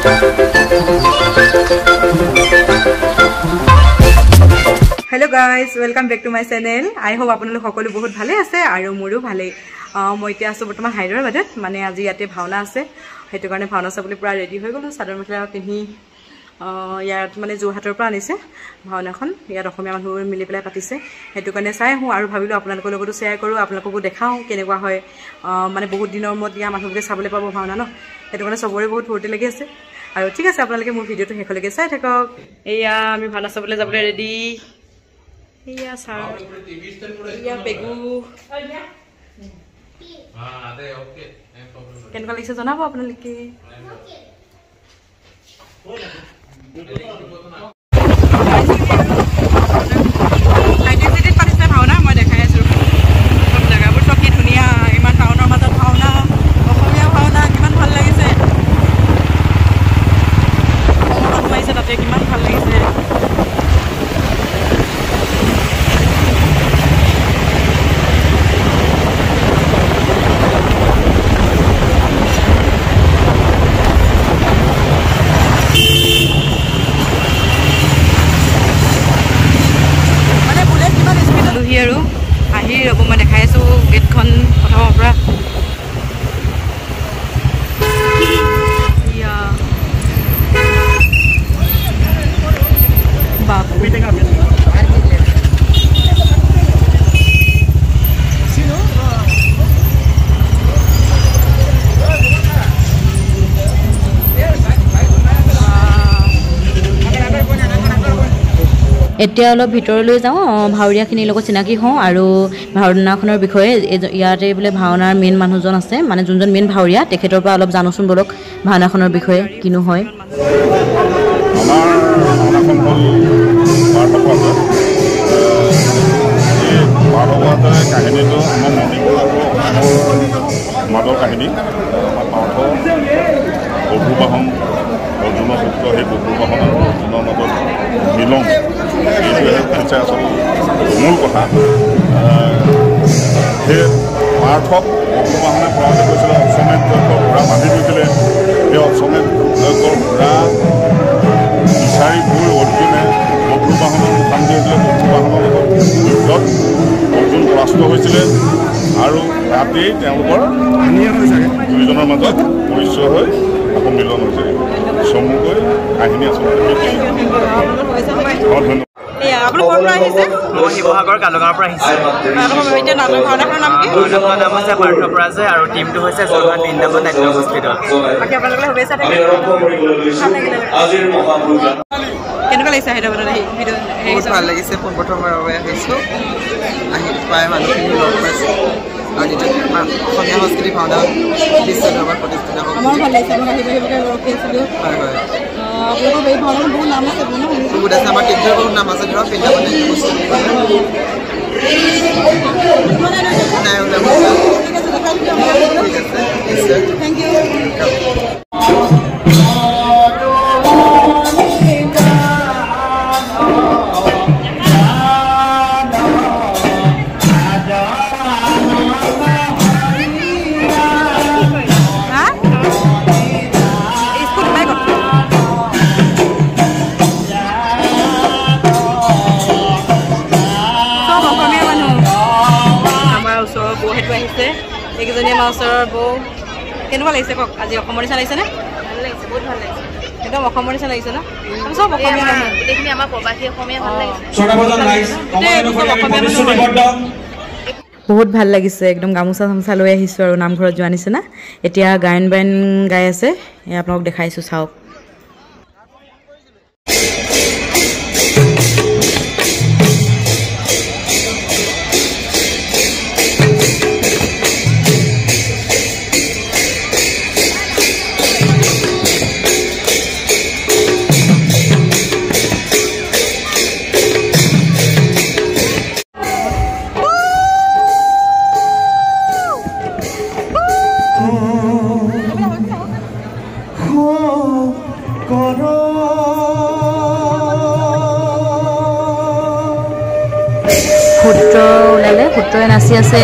Hello guys, welcome back to my channel. I hope আপোনালোক সকলো বহুত ভালে আছে আৰু মোৰো ভালে। মই এতিয়া আছো বৰ্তমান হায়দৰাবাদত, মানে আজি ইয়াতে ভাওনা আছে, হেতু কাৰণে ভাওনা চাবলৈ পুৰা ৰেডি হৈ গলো। চাদৰ মেখেলা পিন্ধি ইয়াত মানে যোৰহাটৰ পৰা আনিছে ভাওনাখন, ইয়াত অসমীয়া মানুহ মিলি পেলাই পাতিছে, হেতু কাৰণে চাই আহোঁ আৰু ভাবিলো আপোনালোকৰ লগতো শ্বেয়াৰ কৰোঁ, আপোনালোককো দেখাওঁ কেনেকুৱা হয়। মানে বহুত দিনৰ মূৰত ইয়াৰ মানুহবোৰে চাবলৈ পাব ভাওনা ন, হেতু কাৰণে চবৰে বহুত ফূৰ্তি লাগি আছে। আৰু ঠিক আছে, আপোনালোকে মোৰ ভিডিঅ'টো শেষলৈকে চাই থাকক। এয়া আমি ভাওনা চাবলৈ যাবলৈ ready. Iya sar. Iya pegu. Ada oke. Kan kalau bisa zona apa আপোনালোকে? Aja sedikit parisnya ভাওনা মই দেখাই আছো। সব জায়গাবোৰ তো কি ধুনিয়া, ইমান টাউনৰ মাজত ভাওনা, অসমীয়া ভাওনা কিমান ভাল লাগিছে। মাইছে তাতে কিমান ভাল লাগিছে। আৰু আহি ৰব মই দেখাই আছো গেটখন প্ৰথমৰ পৰা। এতিয়া অলপ ভিতৰলৈ যাওঁ, ভাওৰীয়াখিনিৰ লগত চিনাকি হওঁ আৰু ভাওনাখনৰ বিষয়ে। ইয়াতে বোলে ভাওনাৰ মেইন মানুহজন আছে, মানে যোনজন মেইন ভাওৰীয়া, তেখেতৰ পৰা অলপ জানোচোন বলক ভাওনাখনৰ বিষয়ে কিনো হয়। কাহিনীটো আমাৰ মাদৰ কাহিনী। বব্ৰুবাহন অৰ্জুনৰ পুত্ৰ, সেই বব্ৰুবাহন আৰু অৰ্জুনৰ মাজত মিলন, এইটোৱে হৈছে আচল মূল কথা। সেই পাৰ্থক বব্ৰুবাহনে পৰাতে কৈছিলে অশ্বমেধ যজ্ঞৰ ঘোঁৰা বান্ধি দিছিলে। সেই অশ্বমেধ যজ্ঞৰ ঘোঁৰা বিচাৰি গৈ অৰ্জুনে বব্ৰুবাহনৰ মুখান দিছিলে। বব্ৰুবাহনৰ লগত যুদ্ধত অৰ্জুন পৰাস্ত হৈছিলে আৰু তাতেই তেওঁলোকৰ দুয়োজনৰ মাজত পৰিচয় হৈ আকৌ মিলন হৈছে। চমুকৈ কাহিনী আচলতে শিৱসাগৰ কালুগাঁৱৰ পৰা আহিছে। ভাওনাখনৰ নাম হৈছে পাৰ্থপৰাজে আৰু টিমটো হৈছে যোৰহাট বৃন্দাবন নাট্য গোষ্ঠী দল। কেনেকুৱা লাগিছে হায়দৰাবাদত আহি? বহুত ভাল লাগিছে। পোনপ্ৰথমবাৰৰ বাবে আহিছোঁ, আহি প্ৰায় মানুহখিনি লগ পাইছোঁ আৰু নিজে অসমীয়া সংস্কৃতি ভাওনা বিশ্ব দৰবাৰত প্ৰতিষ্ঠিত হ'ব। আমাৰো ভাল লাগিছে, আমাক আহিব ৰখি আছিলোঁ। হয় হয়, আপোনালোকৰ এই ভাওনাখন বহুত নাম আছে বহুত আছে। আমাৰ টিমটোৰ বহুত নাম আছে, ধৰক বৃন্দাবন নাট্য গোষ্ঠী নাই ওলাব। ঠিক আছে, নিশ্চয়, থেংক ইউ। এইকেইজনীয়ে আমাৰ ওচৰৰ বৌ। কেনেকুৱা লাগিছে কওক? আজি অসমৰ নিচিনা লাগিছে নে? ভাল লাগিছে, বহুত ভাল লাগিছে। একদম অসমৰ নিচিনা লাগিছে ন? চব অসমীয়া মানুহ, গোটেইখিনি আমাৰ প্ৰবাসী অসমীয়া ভাল লাগিছে। বহুত ভাল লাগিছে। একদম গামোচা চামোচা লৈ আহিছোঁ আৰু নামঘৰত যোৱা নিচিনা। এতিয়া গায়ন বায়ন গাই আছে, আপোনালোক দেখাইছোঁ, চাওক। সূত্ৰ ওলালে, সূত্ৰই নাচি আছে।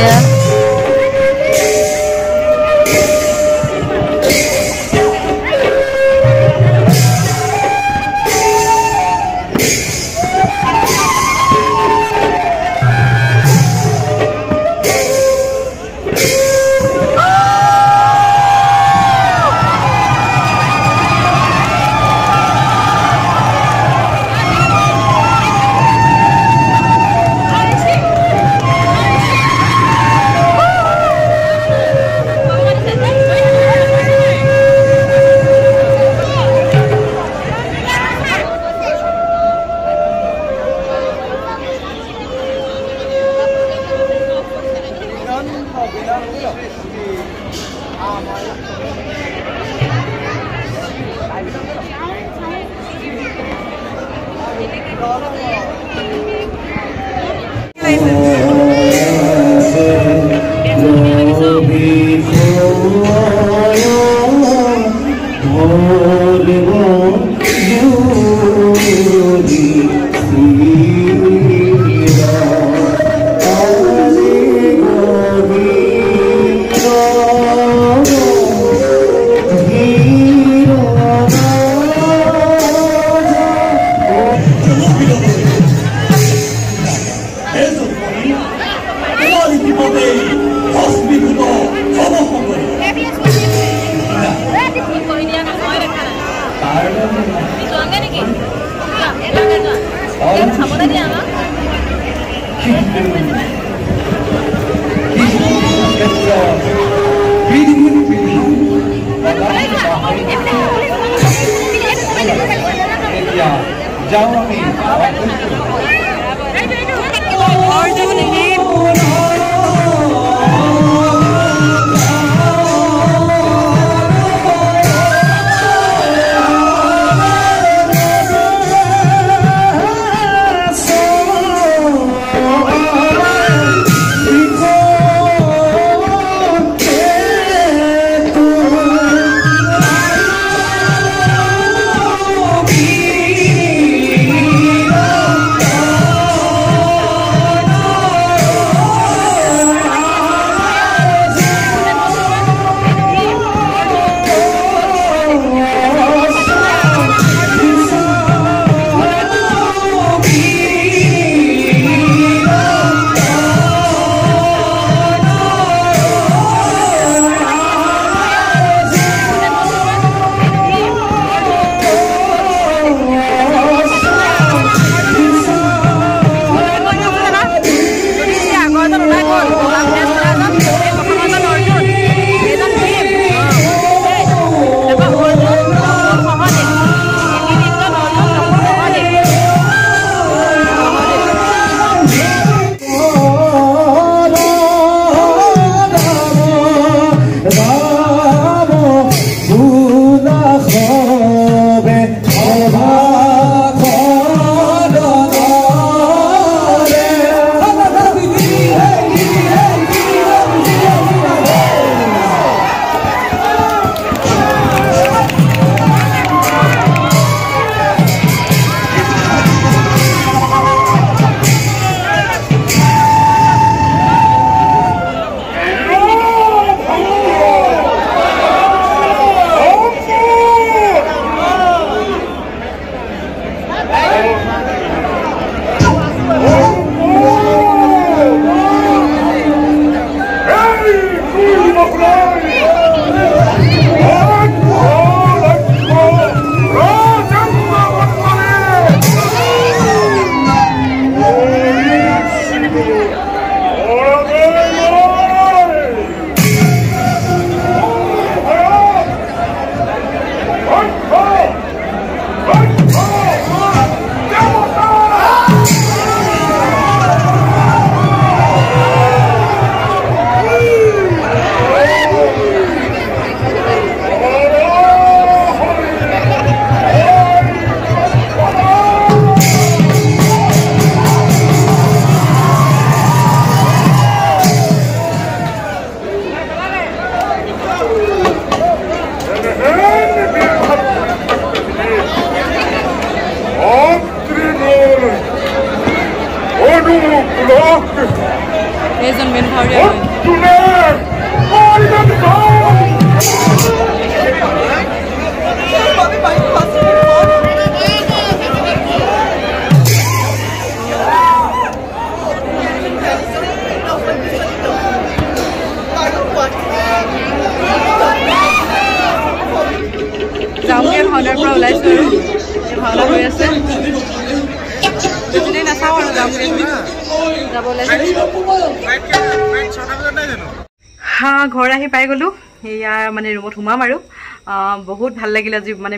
हाँ घर आहि पाई गलो या माने रूमत हुमाम आरो बहुत ভাল লাগিল আজি মানে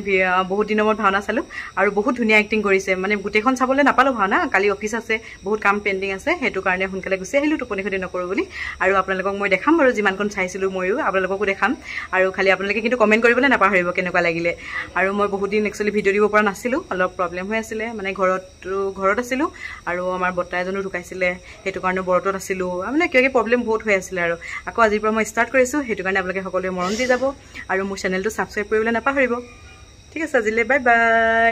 বহুত দিনৰ মত ভাওনা চালো আৰু বহুত ধুনিয়া এক্টিং কৰিছে মানে গুটেখন চাবলে নাপালো ভাওনা কালি অফিস আছে বহুত কাম পেন্ডিং আছে হেতু কাৰণে হুনকালে গুছি আহিলো টোপনি খতি নকৰো বুলি আৰু আপোনালোকক মই দেখাম বাৰু যিমান কোন চাইছিলো মইও আপোনালোককো দেখাম আৰু খালি আপোনালোকে কিন্তু কমেন্ট কৰিবলৈ নাপাহৰিব কেনেকুৱা লাগিলে আৰু মই বহুত দিন একচুয়ালি ভিডিও দিব পৰা নাছিলো অলপ প্ৰবলেম হৈ আছিল মানে ঘৰত আছিলো আৰু আমাৰ বৰ্তা এজনো ঢুকাইছিলে হেতু কাৰণে বৰতত আছিলো মানে কিয় প্ৰবলেম বহুত হৈ আছিল আৰু আকৌ আজিৰ পৰা মই ষ্টাৰ্ট কৰিছো হেতু কাৰণে আপোনালোকে সকলোৱে মৰম দি যাব আৰু মোৰ চেনেলটো ছাবস্ক্ৰাইব কৰিবলৈ নাপাহৰিব ঠিক আছে আজিলৈ বাই বাই